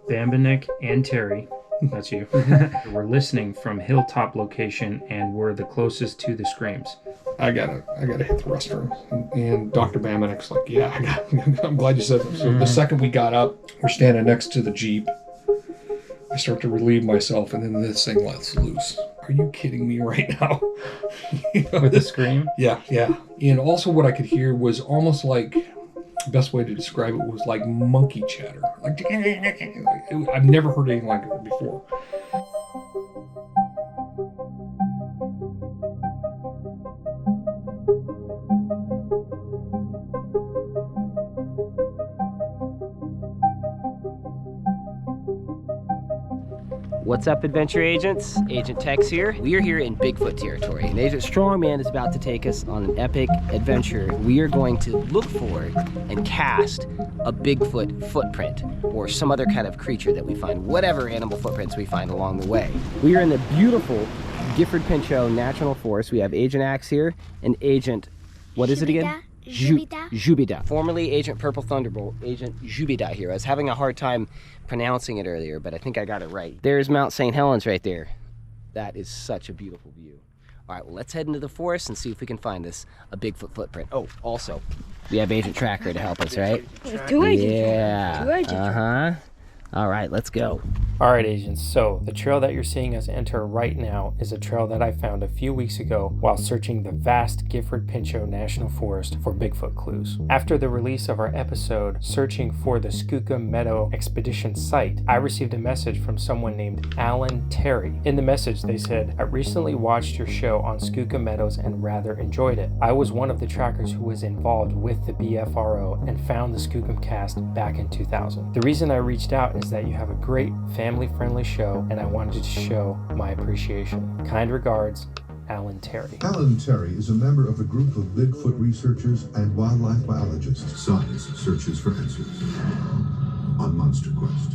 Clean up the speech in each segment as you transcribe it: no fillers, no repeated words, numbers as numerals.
Bambanek and Terry, that's you, were listening from hilltop location and were the closest to the screams. I gotta hit the restroom. And Dr. Bambanek's like, yeah, I'm glad you said that. So the second we got up, we're standing next to the Jeep. I start to relieve myself, and then this thing lets loose. Are you kidding me right now? With the scream? Yeah. And also what I could hear was almost like, the best way to describe it was like monkey chatter. Like, I've never heard anything like it before. What's up, adventure agents? Agent Tex here. We are here in Bigfoot territory, and Agent Strong Man is about to take us on an epic adventure. We are going to look for and cast a Bigfoot footprint or some other kind of creature that we find, whatever animal footprints we find along the way. We are in the beautiful Gifford Pinchot National Forest. We have Agent Axe here and Agent, what is it again? Chubida. Formerly Agent Purple Thunderbolt, Agent Chubida here. I was having a hard time pronouncing it earlier, but I think I got it right. There's Mount St. Helens right there. That is such a beautiful view. All right, well, let's head into the forest and see if we can find a Bigfoot footprint. Oh, also, we have Agent Tracker to help us, right? Two agents. Yeah. Two agents. Uh-huh. All right, let's go. All right, agents, so the trail that you're seeing us enter right now is a trail that I found a few weeks ago while searching the vast Gifford Pinchot National Forest for Bigfoot clues. After the release of our episode searching for the Skookum Meadow Expedition site, I received a message from someone named Alan Terry. In the message, they said, I recently watched your show on Skookum Meadows and rather enjoyed it. I was one of the trackers who was involved with the BFRO and found the Skookum cast back in 2000. The reason I reached out is that you have a great family-friendly show, and I wanted to show my appreciation. Kind regards, Alan Terry. Alan Terry is a member of a group of Bigfoot researchers and wildlife biologists. Science searches for answers on Monster Quest.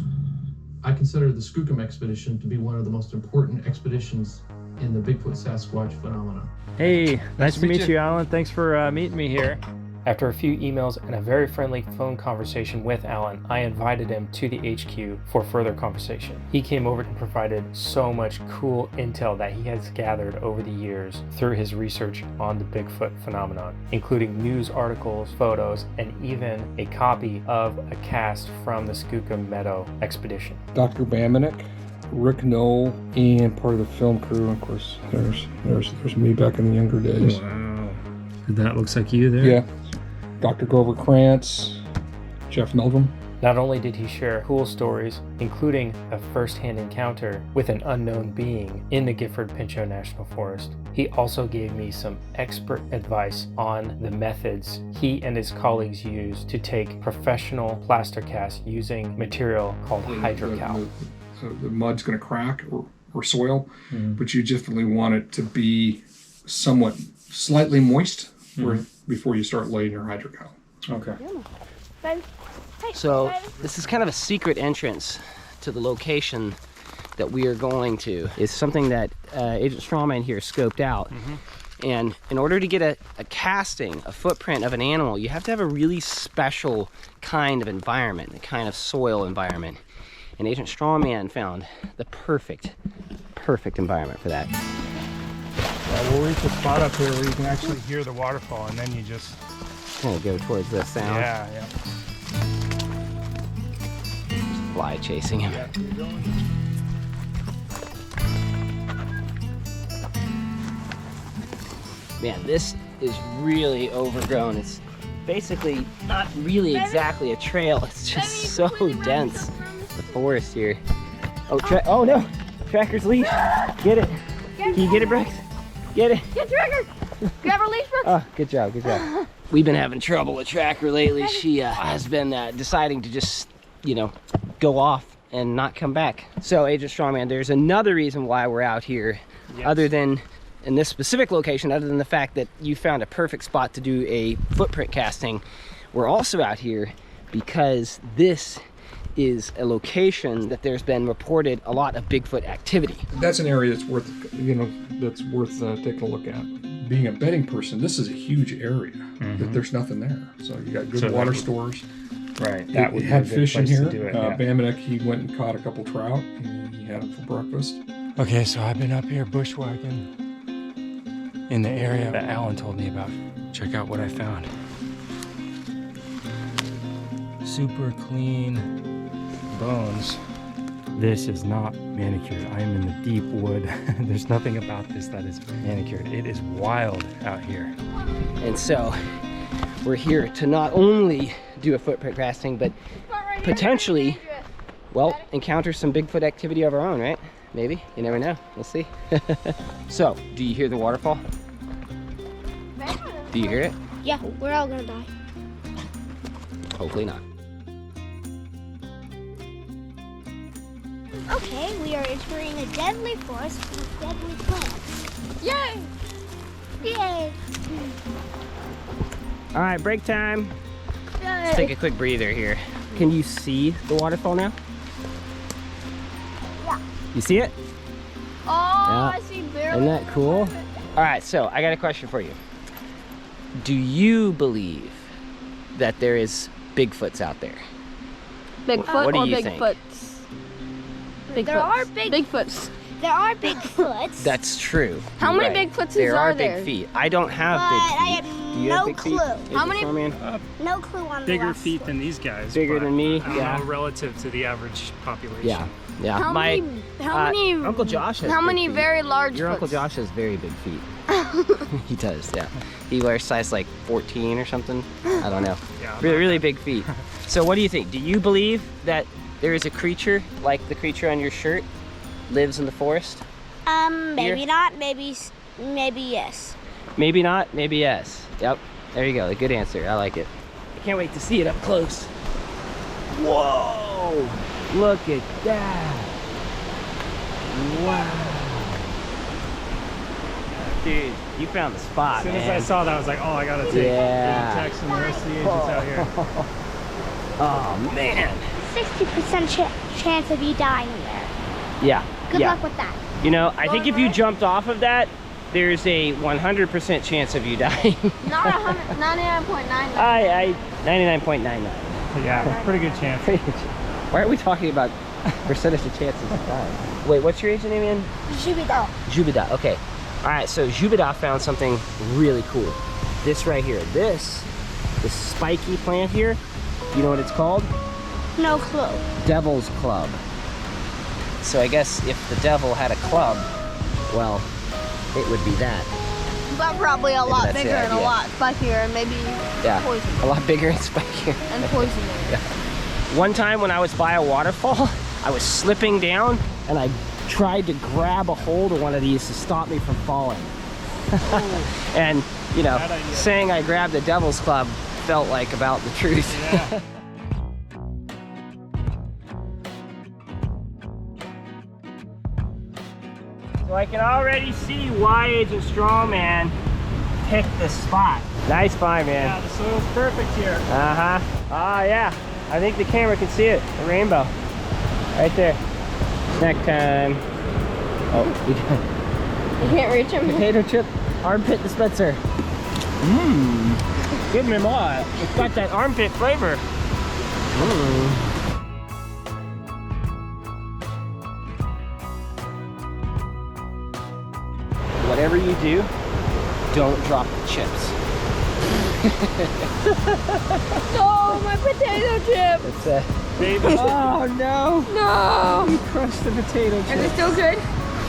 I consider the Skookum expedition to be one of the most important expeditions in the Bigfoot Sasquatch phenomenon. Hey, nice to meet you, Alan. Thanks for meeting me here. After a few emails and a very friendly phone conversation with Alan, I invited him to the HQ for further conversation. He came over and provided so much cool intel that he has gathered over the years through his research on the Bigfoot phenomenon, including news articles, photos, and even a copy of a cast from the Skookum Meadow Expedition. Dr. Bambanek, Rick Knoll, and part of the film crew. Of course, there's me back in the younger days. Wow. That looks like you there? Yeah. Dr. Grover Krantz, Jeff Meldrum. Not only did he share cool stories, including a first-hand encounter with an unknown being in the Gifford Pinchot National Forest, he also gave me some expert advice on the methods he and his colleagues use to take professional plaster casts using material called hydrocal. The mud's going to crack or soil, but you definitely want it to be somewhat slightly moist before you start laying your hydrocal. Okay. So this is kind of a secret entrance to the location that we are going to. It's something that Agent Strongman here scoped out. And in order to get a casting, a footprint of an animal, you have to have a really special kind of environment, a kind of soil environment. And Agent Strongman found the perfect environment for that. We'll reach a spot up here where you can actually hear the waterfall, and then you just kind of go towards the sound. Yeah. Just fly chasing him. Man, this is really overgrown. It's basically not really exactly a trail. It's just so dense. The forest here. Oh no! Tracker's leash. Get it. Can you get it, Brooks? Get it. Get Tracker. Grab her leash, Brooks. Oh, good job. We've been having trouble with Tracker lately. She has been deciding to just, go off and not come back. So, Agent Strongman, there's another reason why we're out here, other than in this specific location, other than the fact that you found a perfect spot to do a footprint casting. We're also out here because this is a location that there's been reported a lot of Bigfoot activity. That's an area that's worth, taking a look at. Being a bedding person, this is a huge area. That there's nothing there. So you got good water stores. Right. That would had be a good fish in place here. to do it, Bamanek, he went and caught a couple trout and he had them for breakfast. Okay, so I've been up here bushwhacking in the area that Alan told me about. Check out what I found. Super clean bones. This is not manicured. I am in the deep wood. There's nothing about this that is manicured. It is wild out here. And so we're here to not only do a footprint casting, but potentially, well, encounter some Bigfoot activity of our own, right? Maybe, you never know, we'll see. So, do you hear the waterfall? Do you hear it? Yeah, we're all gonna die. Hopefully not. Okay, we are entering a deadly forest with deadly plants. Yay! Yay! All right, break time. Let's take a quick breather here. Can you see the waterfall now? Yeah. You see it? Oh, I see barrels. Isn't that cool? All right, so I got a question for you. Do you believe that there is Bigfoots out there? Bigfoot What do or you think? Bigfoots? There are Bigfoots. There are Bigfoots. That's true. How You're many right. Bigfoots There are are there? big feet. I don't have But big I feet. have Do you have no big clue. feet? How many- Snowman? No clue on the Bigger rest. feet than these guys. Bigger but than me? I don't Yeah. know, relative to the average population. Yeah, yeah. How My many Uncle Josh has how big many feet. very large Your Uncle foots? Josh has very big feet. He does, yeah. He wears size like 14 or something. I don't know. Yeah, Really, really big feet. So what do you think? Do you believe that there is a creature like the creature on your shirt lives in the forest? Maybe Here? not. Maybe yes. Maybe not, maybe yes. Yep, there you go. A good answer. I like it. I can't wait to see it up close. Whoa! Look at that. Wow. Dude, you found the spot, As soon man. as I saw that, I was like, oh, I gotta take Yeah. text from the rest of the agents out here. Oh, man. 60% chance of you dying there. Yeah, Good yeah. luck with that. You know, I think if you jumped off of that, there's a 100% chance of you dying. Not 99.99. 99.99. Yeah, pretty good chance. Why are we talking about percentage of chances of dying? Wait, what's your agent name again? Chubida. Jubida, okay. All right, so Jubida found something really cool. This right here, this spiky plant here, you know what it's called? No clue. Devil's Club. So I guess if the devil had a club, well, it would be that. But probably a lot that's bigger the and a idea. lot spikier and maybe Yeah, poison. a lot bigger and spikier. And poisonous. One time when I was by a waterfall, I was slipping down and I tried to grab a hold of one of these to stop me from falling. And, you know, Bad idea. saying I grabbed the devil's club felt like about the truth. Yeah. So I can already see why Agent Strong Man picked this spot. Nice find, man. Yeah, the soil's perfect here. Uh-huh. Ah, yeah. I think the camera can see it. The rainbow. Right there. Snack time. Oh, we got You can't reach him. potato chip armpit dispenser. Mmm. Give me more. It's got that armpit flavor. Mmm. Whatever you do, don't drop the chips. No, my potato chip. It's a oh no! No. You crushed the potato Is it chip. still good?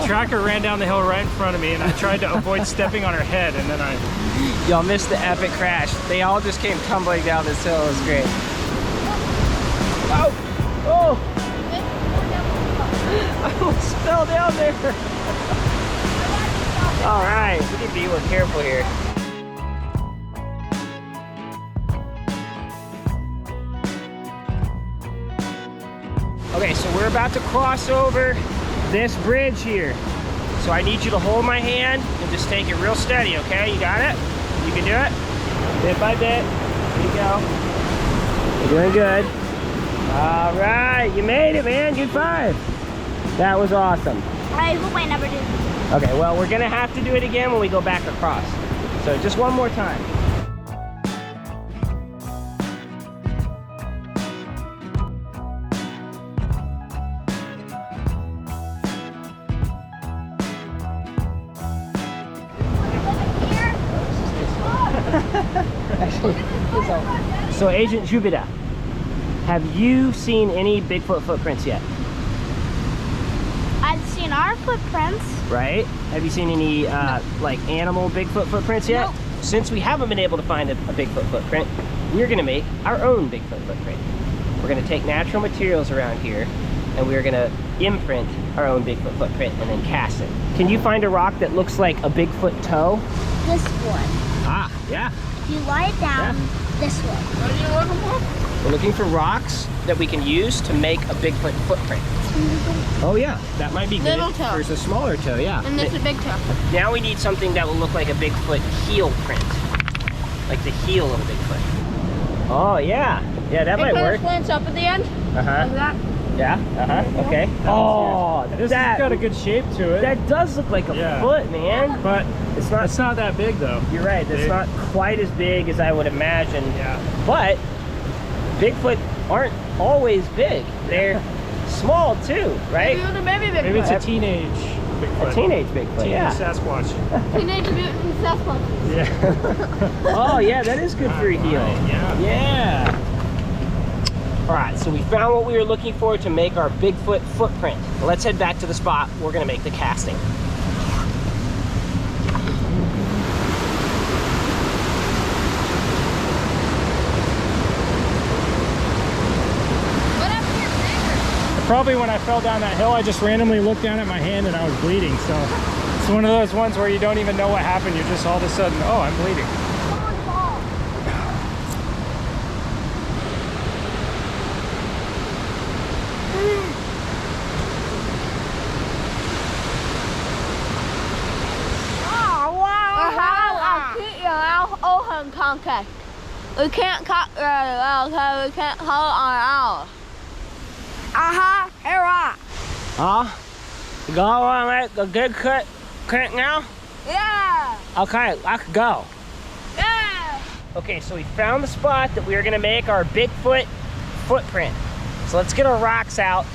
Tracker ran down the hill right in front of me, and I tried to avoid stepping on her head, and then I... Y'all missed the epic crash. They all just came tumbling down this hill. It was great. Oh! Oh! I almost fell down there. All right, we need to be a little careful here. Okay, so we're about to cross over this bridge here. So I need you to hold my hand and just take it real steady, okay? You got it? You can do it? Bit by bit. There you go. You're doing good. All right, you made it, man. Good find. That was awesome. I hope I never do. Okay, well, we're gonna have to do it again when we go back across. So just one more time. So Agent Chubida, have you seen any Bigfoot footprints yet? I've seen our footprints. Right? Have you seen any like animal Bigfoot footprints yet? Nope. Since we haven't been able to find a Bigfoot footprint, we're gonna make our own Bigfoot footprint. We're gonna take natural materials around here and we're gonna imprint our own Bigfoot footprint and then cast it. Can you find a rock that looks like a Bigfoot toe? This one. Ah, yeah. If you lie it down, this way. What are you looking for? We're looking for rocks that we can use to make a Bigfoot footprint. Oh yeah, that might be good. Little toe. There's a smaller toe, yeah. And this is a big toe. Now we need something that will look like a Bigfoot heel print. Like the heel of a Bigfoot. Oh yeah, yeah, that might work. It kind of slants up at the end. Uh-huh. Like that. Yeah, okay. Oh, This has got a good shape to it. that does look like a foot, man. But It's not that big though. You're right, it's not quite as big as I would imagine. Yeah. But Bigfoot aren't always big. They're small too, right? Maybe Bigfoot. Maybe it's a teenage Bigfoot. A teenage Bigfoot, Teenage yeah. Sasquatch. Teenage Mutant Sasquatch. Yeah. Oh yeah, that is good for a heel. Right, yeah. Yeah. All right, so we found what we were looking for to make our Bigfoot footprint. Let's head back to the spot. We're gonna make the casting. What happened to your finger? Probably when I fell down that hill, I just randomly looked down at my hand and I was bleeding. So it's one of those ones where you don't even know what happened. You're just all of a sudden, oh, I'm bleeding. Contact. We can't cut really well, so we can't hold on out. Here on. You wanna make a good cut now? Yeah. Okay, I could go. Yeah. Okay, so we found the spot that we were gonna make our Bigfoot footprint. So let's get our rocks out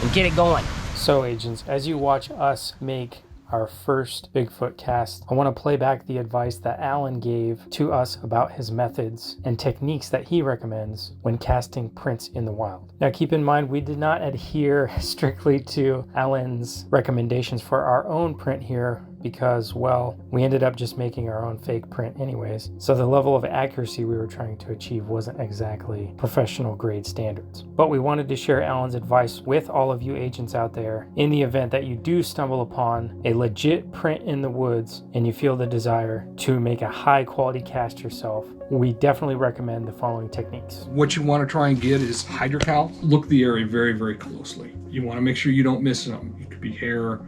and get it going. So agents, as you watch us make our first Bigfoot cast, I want to play back the advice that Alan gave to us about his methods and techniques that he recommends when casting prints in the wild. Now keep in mind, we did not adhere strictly to Alan's recommendations for our own print here because, well, we ended up just making our own fake print anyways. So the level of accuracy we were trying to achieve wasn't exactly professional grade standards. But we wanted to share Alan's advice with all of you agents out there in the event that you do stumble upon a legit print in the woods and you feel the desire to make a high quality cast yourself. We definitely recommend the following techniques. What you want to try and get is hydrocal. Look the area very, very closely. You want to make sure you don't miss them. It could be hair,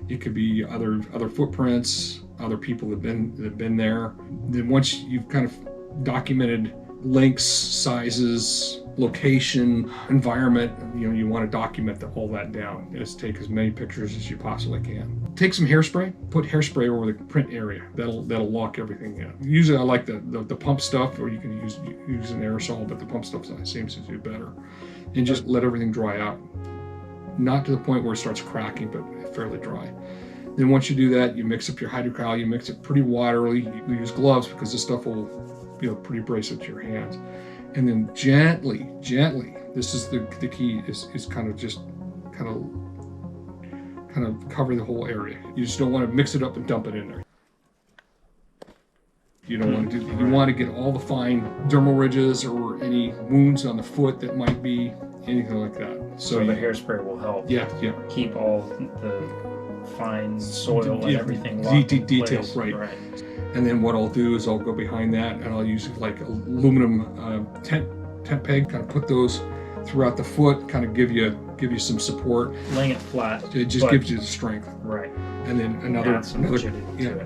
it could be other footprints, other people that have been there. Then once you've kind of documented lengths, sizes, location, environment, you want to document all that down. Just take as many pictures as you possibly can. Take some hairspray, put hairspray over the print area. That'll lock everything in. Usually I like the pump stuff, or you can use an aerosol, but the pump stuff seems to do better. And just let everything dry out. Not to the point where it starts cracking, but fairly dry. Then once you do that, you mix up your hydrocal. You mix it pretty waterly. You use gloves because this stuff will be pretty abrasive to your hands. And then gently, this is the key, is kind of cover the whole area. You just don't want to mix it up and dump it in there. You don't want to do, you want to get all the fine dermal ridges or any wounds on the foot that might be, anything like that. So the hairspray will help. Yeah. Keep all the fine soil and everything locked in details, place. right. And then what I'll do is I'll go behind that and I'll use like aluminum tent peg, kind of put those throughout the foot, kind of give you some support. Laying it flat. It just gives you the strength. Right. And then another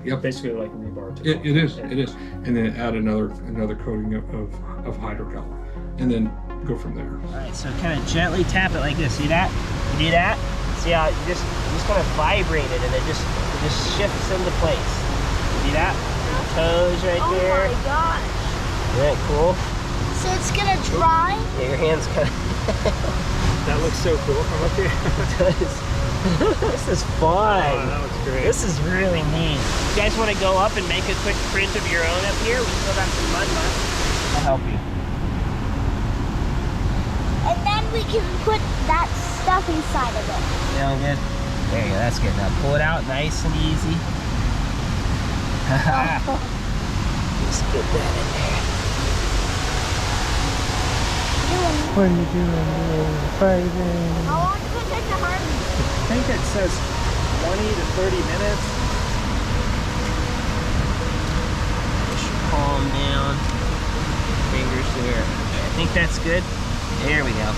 yep. Basically like rebar. It is. And then add another coating of hydrocal. And then go from there. All right, so kind of gently tap it like this. See that? You do that? See how you just kind of vibrate it and it just shifts into place. See that? Toes right there. Oh my gosh. Isn't that cool? So it's gonna dry? Yeah, your hands kind of. That looks so cool from up here. It does. This is fun. Oh, that looks great. This is really neat. You guys want to go up and make a quick print of your own up here? We still got some mud. I'll help you. And then we can put that stuff inside of it. Feeling good? There you go, that's good. Now pull it out nice and easy. Just get that in there. What are you doing? Fighting. How long does it take to harden? I think it says 20 to 30 minutes. Push your palm down. Fingers there. I think that's good. There we go.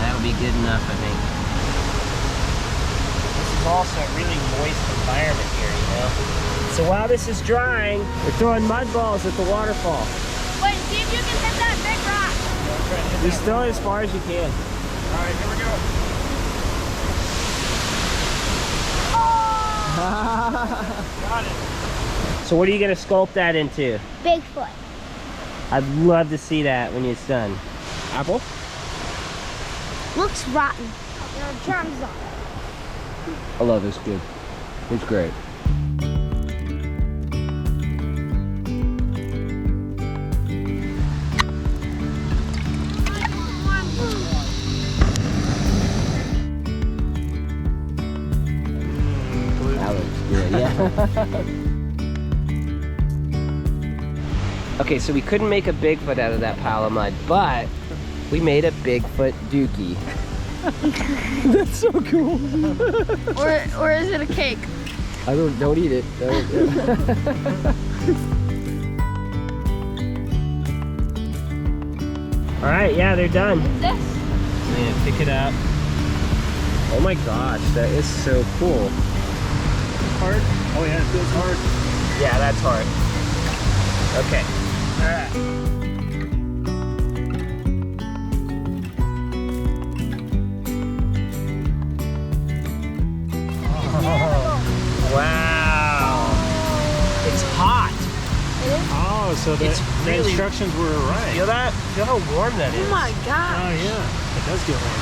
That'll be good enough, I think. This is also a really moist environment here, you know? So while this is drying, we're throwing mud balls at the waterfall. Wait, see if you can hit that big rock. Just throw it as far as you can. All right, here we go. Got it. So what are you going to sculpt that into? Bigfoot. I'd love to see that when it's done. Apple? Looks rotten. There are germs on it. I love this kid. It's great. That looks good, yeah. Okay, so we couldn't make a Bigfoot out of that pile of mud, but we made a Bigfoot dookie. That's so cool. Or is it a cake? I don't eat it. All right, yeah, they're done. What's this? I'm gonna pick it up. Oh my gosh, that is so cool. Hard? Oh yeah, it feels hard. Yeah, that's hard. Okay. All right. Wow. It's hot. Oh, so the really- instructions were right. Feel that? Feel how warm that is. Oh my gosh. Oh yeah, it does get warm.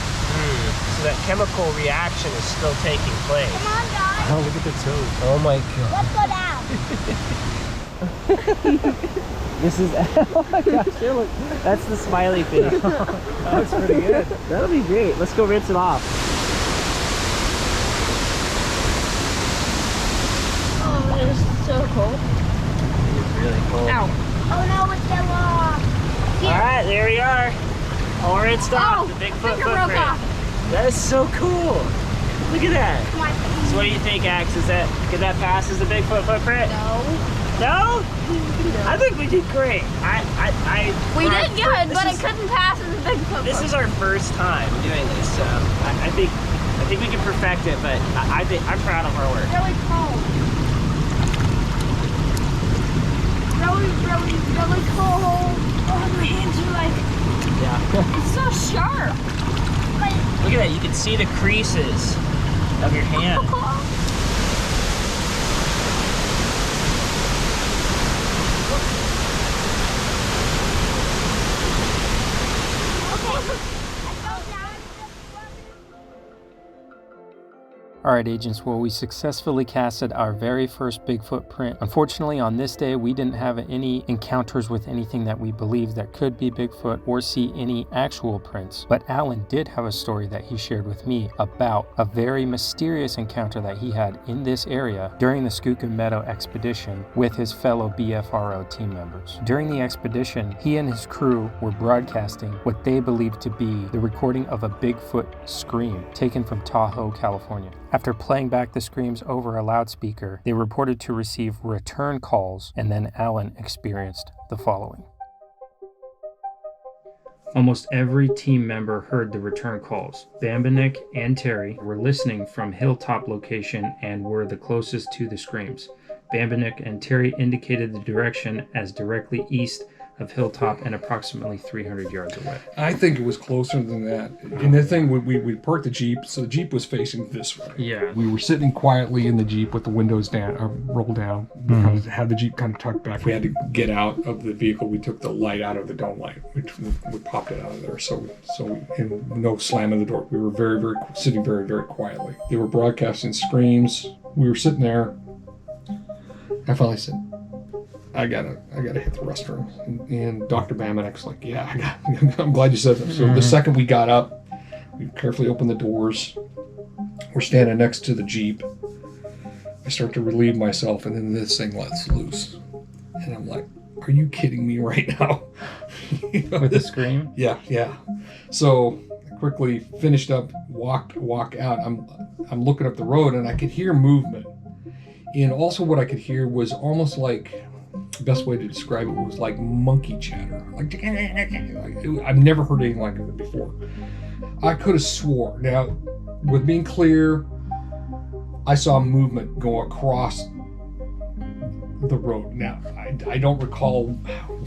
So that chemical reaction is still taking place. Come on, guys. Oh, look at the toes. Oh my god. Let's go down. This is, oh my gosh, here, look. That's the smiley face. That looks pretty good. That'll be great. Let's go rinse it off. Oh, it is so cold. It's really cold. Ow. Oh no, it's still off. All right, there we are. All rinsed off. Oh, The Bigfoot finger broke footprint. off. That is so cool. Look at that. Come on. So what do you think, Axe? Could that pass as the Bigfoot footprint? No. No? I think we did great. We for our did good, but it is- couldn't pass as a Bigfoot. This is our first time doing this, so I think we can perfect it. But I'm proud of our work. Really cold. Really cold. Oh, my hands are like, Yeah. it's so sharp. Look at that. You can see the creases of your hand. Alright agents, well we successfully casted our very first Bigfoot print. Unfortunately on this day we didn't have any encounters with anything that we believed that could be Bigfoot or see any actual prints. But Alan did have a story that he shared with me about a very mysterious encounter that he had in this area during the Skookum Meadow Expedition with his fellow BFRO team members. During the expedition, he and his crew were broadcasting what they believed to be the recording of a Bigfoot scream taken from Tahoe, California. After playing back the screams over a loudspeaker, they reported to receive return calls, and then Alan experienced the following. Almost every team member heard the return calls. Bambanik and Terry were listening from hilltop location and were the closest to the screams. Bambanik and Terry indicated the direction as directly east of hilltop and approximately 300 yards away. I think it was closer than that. And the thing, we parked the Jeep, so the Jeep was facing this way. Yeah. We were sitting quietly in the Jeep with the windows down, rolled down, because it had the Jeep kind of tucked back. We had to get out of the vehicle. We took the light out of the dome light. We popped it out of there. So and no slam of the door. We were sitting very, very quietly. They were broadcasting screams. We were sitting there. I finally said, I gotta hit the restroom. And Dr. Bamenek's like, yeah, I'm glad you said that. So the second we got up, we carefully opened the doors. We're standing next to the Jeep. I start to relieve myself, and then this thing lets loose. And I'm like, are you kidding me right now? With the scream? Yeah. So I quickly finished up, walk out. I'm looking up the road, and I could hear movement. And also what I could hear was almost like, the best way to describe it was like monkey chatter. Like I've never heard anything like it before. I could have swore. Now, with being clear, I saw movement go across the road. Now, I don't recall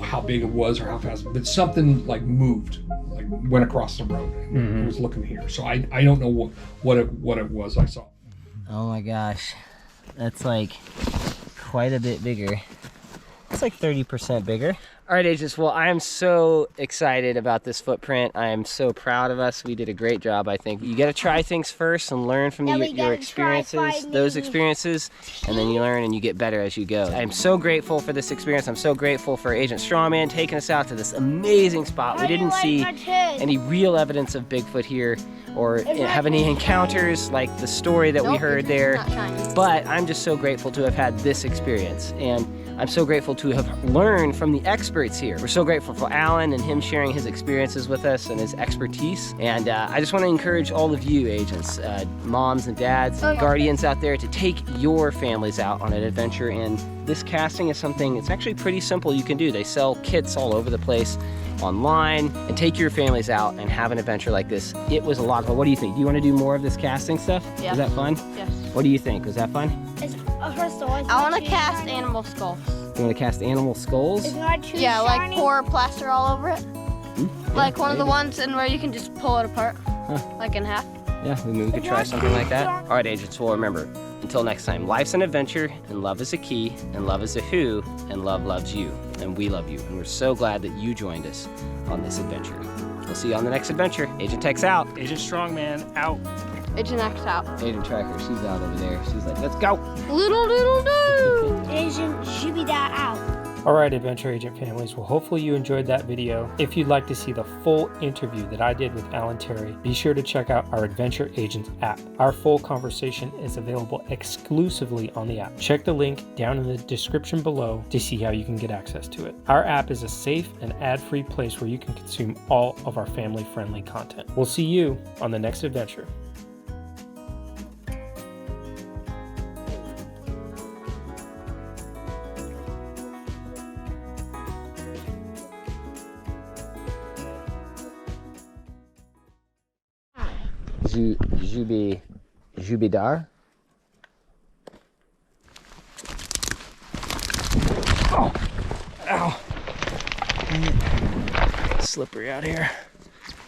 how big it was or how fast, but something like moved, like went across the road. It was looking here. So I don't know what it was I saw. Oh my gosh, that's like quite a bit bigger. It's like 30% bigger. All right, agents, well, I am so excited about this footprint. I am so proud of us. We did a great job, I think. You gotta try things first and learn from your experiences, those experiences, and then you learn and you get better as you go. I'm so grateful for this experience. I'm so grateful for Agent Strongman taking us out to this amazing spot. We didn't see any real evidence of Bigfoot here or have any encounters like the story that we heard there, but I'm just so grateful to have had this experience. And I'm so grateful to have learned from the experts here. We're so grateful for Alan and him sharing his experiences with us and his expertise. And I just want to encourage all of you agents, moms and dads, guardians out there to take your families out on an adventure. And this casting is something, it's actually pretty simple you can do. They sell kits all over the place online, and take your families out and have an adventure like this. It was a lot of fun. What do you think? Do you want to do more of this casting stuff? Yeah. Was that fun? Yes. What do you think? Was that fun? I want to cast animal skulls. You want to cast animal skulls? Yeah, like pour plaster all over it. Like one of the ones in where you can just pull it apart, like in half. Yeah, maybe we could try something like that. All right, agents, well, remember, until next time, life's an adventure, and love is a key, and love is a who, and love loves you, and we love you. And we're so glad that you joined us on this adventure. We'll see you on the next adventure. Agent Tech's out. Agent Strongman out. Agent X out. Agent Tracker, she's out over there. She's like, let's go. Doodle. Agent Chubida out. Alright, Adventure Agent families, well, hopefully you enjoyed that video. If you'd like to see the full interview that I did with Alan Terry, be sure to check out our Adventure Agents app. Our full conversation is available exclusively on the app. Check the link down in the description below to see how you can get access to it. Our app is a safe and ad-free place where you can consume all of our family-friendly content. We'll see you on the next adventure. Jubidar. Oh, ow. Slippery out here.